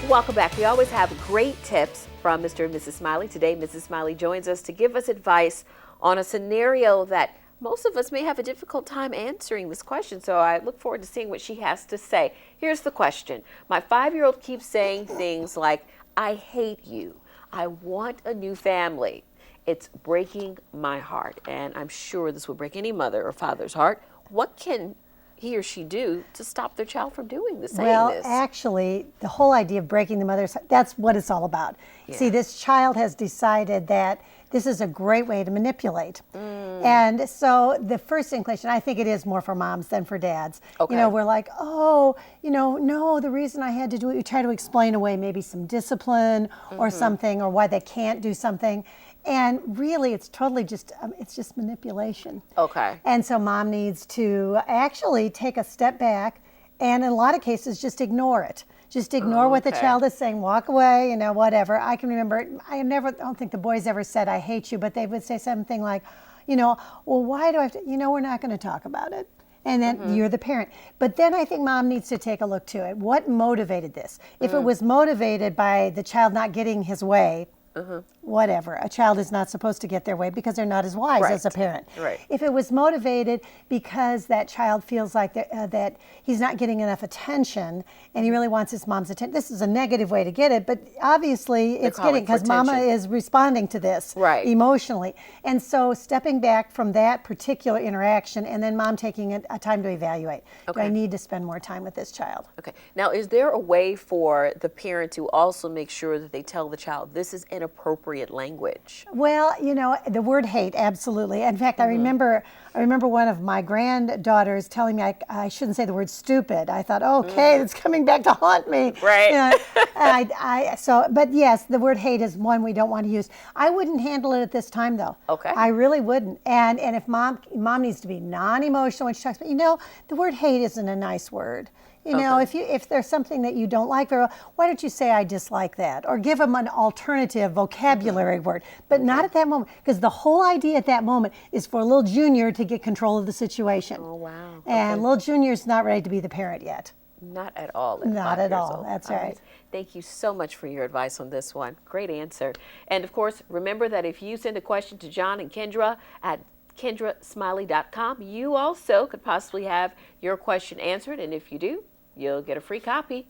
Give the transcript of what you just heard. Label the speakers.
Speaker 1: Welcome back. We always have great tips from Mr. and Mrs. Smiley. Today, Mrs. Smiley joins us to give us advice on a scenario that most of us may have a difficult time answering this question. So I look forward to seeing what she has to say. Here's the question. My 5-year-old keeps saying things like, I hate you. I want a new family. It's breaking my heart. And I'm sure this will break any mother or father's heart. What can he or she do to stop their child from doing this?
Speaker 2: Well, actually, the whole idea of breaking the mother's heart, that's what it's all about.
Speaker 1: Yeah.
Speaker 2: See, this child has decided that this is a great way to manipulate. And so the first inclination, I think it is more for moms than for dads.
Speaker 1: Okay.
Speaker 2: You know, we're like, oh, no, the reason I had to do it, you try to explain away maybe some discipline or something, or why they can't do something. And really, it's totally just, it's just manipulation.
Speaker 1: Okay.
Speaker 2: And so mom needs to actually take a step back and in a lot of cases, just ignore it. Just ignore what the child is saying, walk away, whatever. I can remember, I don't think the boys ever said, I hate you, but they would say something like, well, why do I have to, we're not going to talk about it. And then you're the parent. But then I think mom needs to take a look to it. What motivated this? If it was motivated by the child not getting his way, whatever. A child is not supposed to get their way because they're not as wise as a parent.
Speaker 1: Right.
Speaker 2: If it was motivated because that child feels like that he's not getting enough attention and he really wants his mom's attention, this is a negative way to get it, but obviously it's getting, because mama is responding to this emotionally. And so stepping back from that particular interaction and then mom taking a time to evaluate. Do I need to spend more time with this child?
Speaker 1: Okay. Now, is there a way for the parent to also make sure that they tell the child this is inappropriate language?
Speaker 2: Well, the word hate, absolutely. In fact, I remember one of my granddaughters telling me I shouldn't say the word stupid. I thought, okay, it's coming back to haunt me.
Speaker 1: Right.
Speaker 2: But yes, the word hate is one we don't want to use. I wouldn't handle it at this time, though.
Speaker 1: Okay.
Speaker 2: I really wouldn't. And if mom needs to be non-emotional when she talks about, the word hate isn't a nice word. If there's something that you don't like very well, why don't you say I dislike that? Or give them an alternative vocabulary word, but not at that moment, because the whole idea at that moment is for little Junior to get control of the situation.
Speaker 1: Oh, wow.
Speaker 2: And little Junior's not ready to be the parent yet.
Speaker 1: Not at all.
Speaker 2: Not at all. That's right.
Speaker 1: Thank you so much for your advice on this one. Great answer. And of course, remember that if you send a question to John and Kendra at KendraSmiley.com, you also could possibly have your question answered. And if you do, you'll get a free copy